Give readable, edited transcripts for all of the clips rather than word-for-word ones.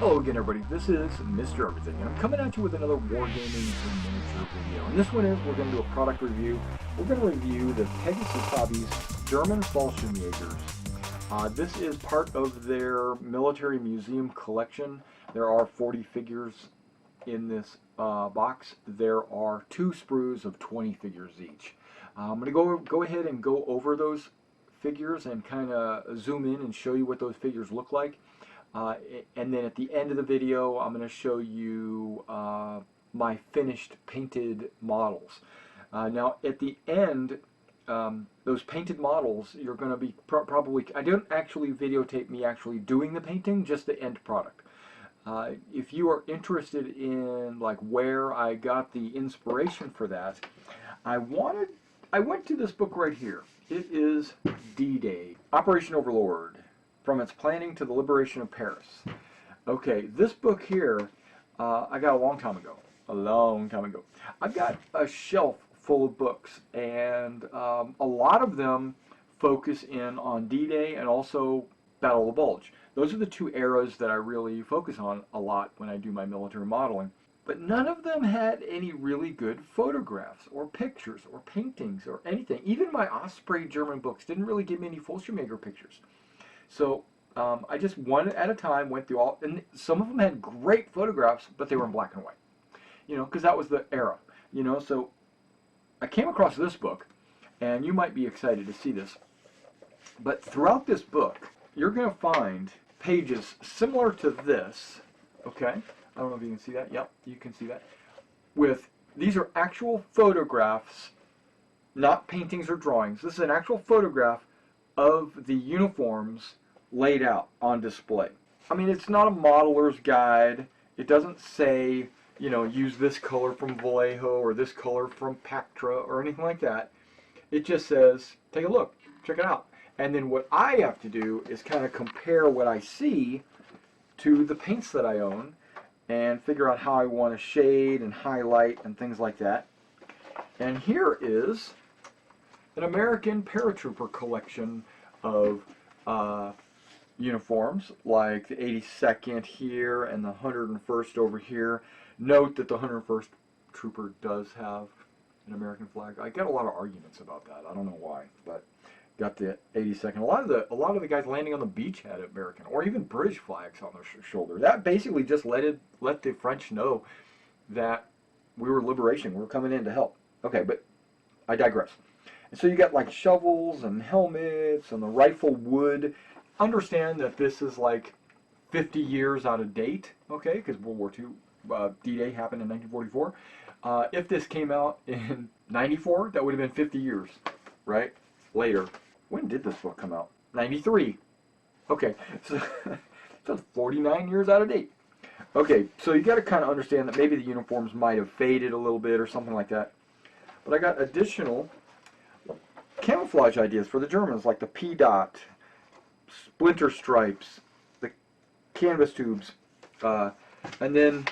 Hello again, everybody. This is Mr. Everything, and I'm coming at you with another Wargaming in miniature video. And this one is, we're going to do a product review. We're going to review the Pegasus Hobbies German fallschirmjagers. This is part of their military museum collection. There are 40 figures in this box. There are 2 sprues of 20 figures each. I'm going to go ahead and go over those figures and kind of zoom in and show you what those figures look like. And then at the end of the video, I'm going to show you my finished painted models. Now at the end, those painted models, you're going to be probably, I don't actually videotape me actually doing the painting, just the end product. If you are interested in like where I got the inspiration for that, I went to this book right here. It is D-Day, Operation Overlord. From its planning to the liberation of Paris. Okay, this book here, I got a long time ago. I've got a shelf full of books, and a lot of them focus in on D-Day and also Battle of the Bulge. Those are the 2 eras that I really focus on a lot when I do my military modeling. But none of them had any really good photographs or pictures or paintings or anything. Even my Osprey German books didn't really give me any fallschirmjäger pictures. So I just one at a time went through all, and some of them had great photographs, but they were in black and white, you know, because that was the era, you know. So I came across this book, and you might be excited to see this, but throughout this book, you're going to find pages similar to this, okay? I don't know if you can see that. Yep, you can see that. These are actual photographs, not paintings or drawings. This is an actual photograph of the uniforms laid out on display. I mean, it's not a modeler's guide. It doesn't say, you know, use this color from Vallejo or this color from Pactra or anything like that. It just says, take a look, check it out. And then what I have to do is kind of compare what I see to the paints that I own and figure out how I want to shade and highlight and things like that. And here is an American paratrooper collection of uniforms, like the 82nd here and the 101st over here. Note that the 101st Trooper does have an American flag. I get a lot of arguments about that. I don't know why, but got the 82nd. A lot of the guys landing on the beach had American or even British flags on their shoulder. That basically just let the French know that we were liberation. We were coming in to help. Okay, but I digress. And so you got like shovels and helmets and the rifle wood. Understand that this is like 50 years out of date, okay, because World War II, D-Day happened in 1944. If this came out in 94, that would have been 50 years, right, later. When did this book come out? 93. Okay, so it's 49 years out of date. Okay, so you got to kind of understand that maybe the uniforms might have faded a little bit or something like that. But I got additional camouflage ideas for the Germans, like the P-dot, splinter stripes, the canvas tubes, and then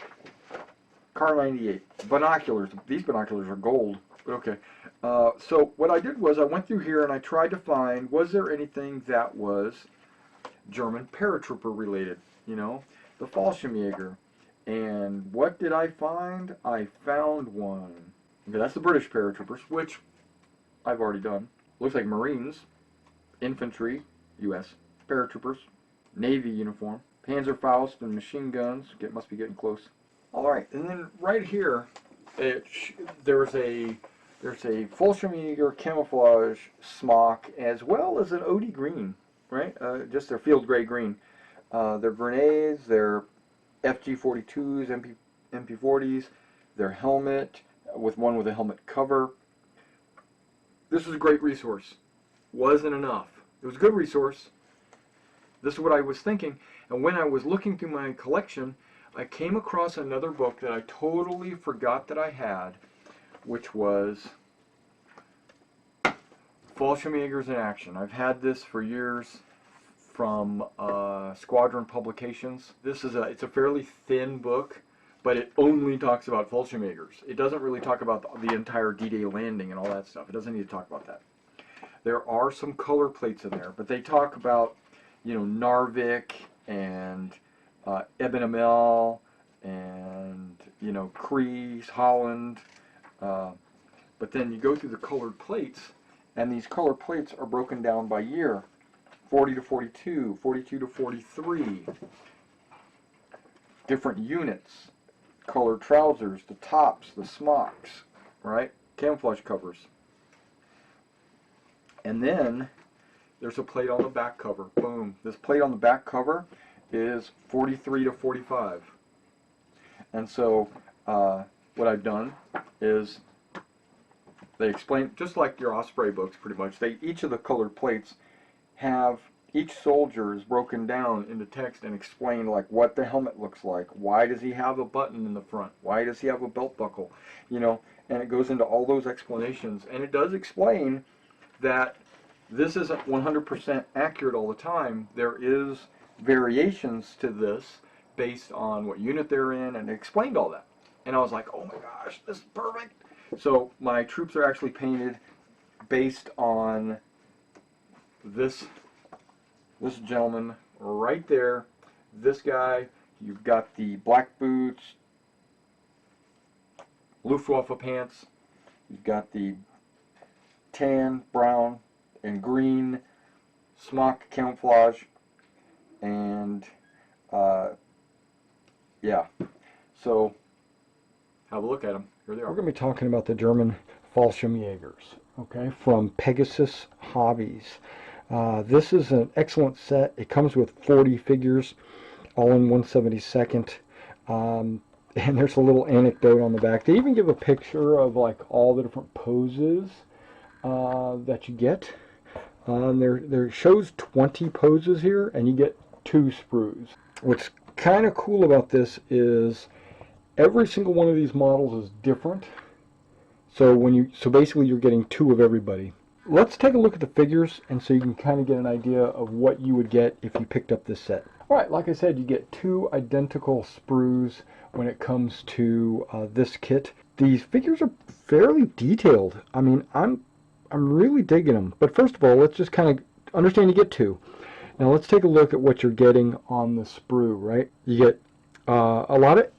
Car 98 binoculars. These binoculars are gold, but okay. So what I did was I went through here and I tried to find, was there anything that was German paratrooper related, you know, the Fallschirmjäger. And what did I find? I found one. Okay, that's the British paratroopers, which I've already done. Looks like Marines, infantry, U.S., paratroopers, Navy uniform, Panzerfaust and machine guns. Must be getting close. All right, and then right here, there's a Fallschirmjäger camouflage smock as well as an OD green, right? Just their field gray green. Their grenades, their FG-42s, MP-40s, their helmet with a helmet cover. This was a great resource. Wasn't enough. It was a good resource. This is what I was thinking. And when I was looking through my collection, I came across another book that I totally forgot that I had, which was Fallschirmjägers in Action. I've had this for years from Squadron publications. It's a fairly thin book, but it only talks about fallschirmjägers. It doesn't really talk about the entire D-Day landing and all that stuff. It doesn't need to talk about that. There are some color plates in there, but they talk about, you know, Narvik and Ebenemel and, you know, Kreese, Holland. But then you go through the colored plates, and these colored plates are broken down by year. 40 to 42, 42 to 43. Different units. Colored trousers, the tops, the smocks, right? Camouflage covers. And then there's a plate on the back cover. Boom. This plate on the back cover is 43 to 45. And so what I've done is they explain, just like your Osprey books pretty much, each of the colored plates have, each soldier is broken down into text and explain like what the helmet looks like. Why does he have a button in the front? Why does he have a belt buckle? You know, and it goes into all those explanations. And it does explain that this isn't 100% accurate all the time. There is variations to this based on what unit they're in, and it explained all that. And I was like, oh my gosh, this is perfect. So my troops are actually painted based on this gentleman right there. This guy, you've got the black boots, Luftwaffe pants, you've got the tan, brown, and green smock camouflage, and yeah, so have a look at them. Here they are. We're going to be talking about the German fallschirmjagers, okay, from Pegasus Hobbies. This is an excellent set. It comes with 40 figures, all in 1/72. And there's a little anecdote on the back. They even give a picture of like all the different poses that you get. There shows 20 poses here, and you get 2 sprues. What's kind of cool about this is every single one of these models is different. So basically you're getting 2 of everybody. Let's take a look at the figures, and so you can kind of get an idea of what you would get if you picked up this set. Alright, like I said, you get 2 identical sprues when it comes to this kit. These figures are fairly detailed. I mean, I'm really digging them. But first of all, let's just kind of understand you get 2. Now let's take a look at what you're getting on the sprue, right? You get a lot of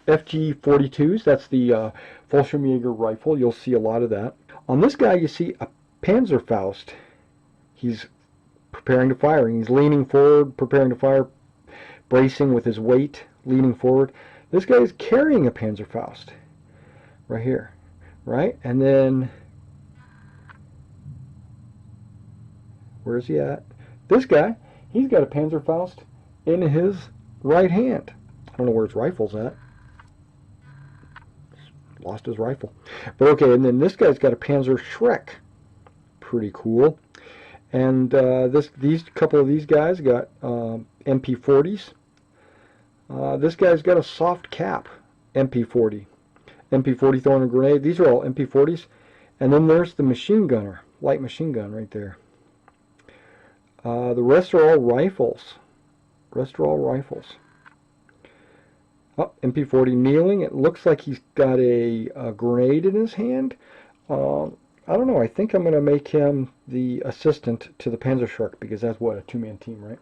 FG-42s. That's the Fallschirmjäger rifle. You'll see a lot of that. On this guy, you see a Panzerfaust. He's preparing to fire. He's leaning forward, preparing to fire, bracing with his weight, leaning forward. This guy is carrying a Panzerfaust right here, right? And then, where's he at? This guy, he's got a Panzerfaust in his right hand. I don't know where his rifle's at. Lost his rifle. But okay, and then this guy's got a Panzer Schreck. Pretty cool. And these couple of these guys got MP40s. This guy's got a soft cap MP40. MP40 throwing a grenade. These are all MP40s. And then there's the machine gunner, light machine gun right there. The rest are all rifles. Oh, MP40 kneeling. It looks like he's got a grenade in his hand. I don't know. I think I'm going to make him the assistant to the Panzerschreck, because that's what, a 2-man team, right?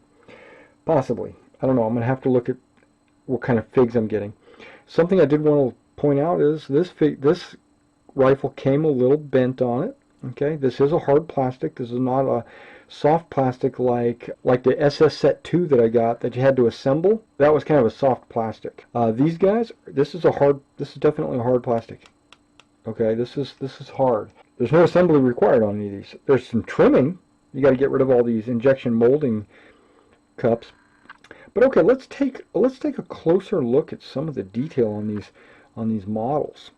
Possibly. I don't know. I'm going to have to look at what kind of figs I'm getting. Something I did want to point out is this rifle came a little bent on it. Okay, this is a hard plastic. This is not a soft plastic like the SS Set 2 that I got that you had to assemble. That was kind of a soft plastic. These guys, this is definitely a hard plastic. Okay, this is hard. There's no assembly required on any of these. There's some trimming. You got to get rid of all these injection molding cups. But okay, let's take a closer look at some of the detail on these models.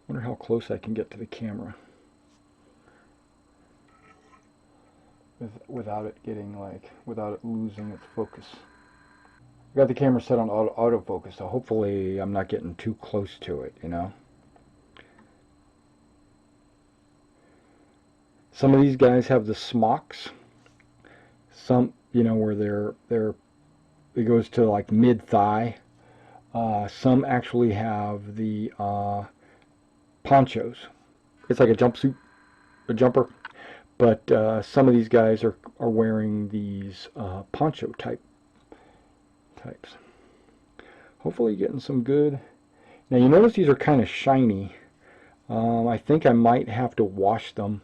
I wonder how close I can get to the camera without it losing its focus. I got the camera set on autofocus, so hopefully I'm not getting too close to it, you know. Some of these guys have the smocks. Some, you know, where it goes to like mid-thigh. Some actually have the ponchos. It's like a jumpsuit, a jumper. But some of these guys are wearing these poncho type types. Hopefully getting some good. Now you notice these are kind of shiny. I think I might have to wash them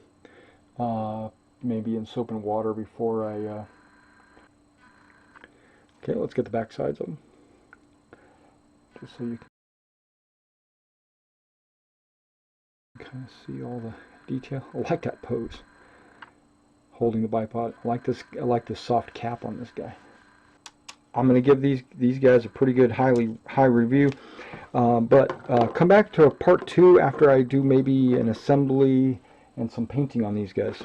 maybe in soap and water before I... Okay, let's get the back sides of them. Just so you can kind of see all the detail. I like that pose. Holding the bipod. I like this soft cap on this guy. I'm going to give these guys a pretty good high review, but come back to a part 2 after I do maybe an assembly and some painting on these guys.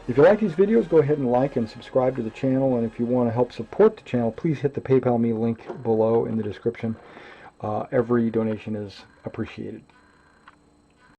If you like these videos, go ahead and like and subscribe to the channel, and if you want to help support the channel, please hit the PayPal me link below in the description. Every donation is appreciated.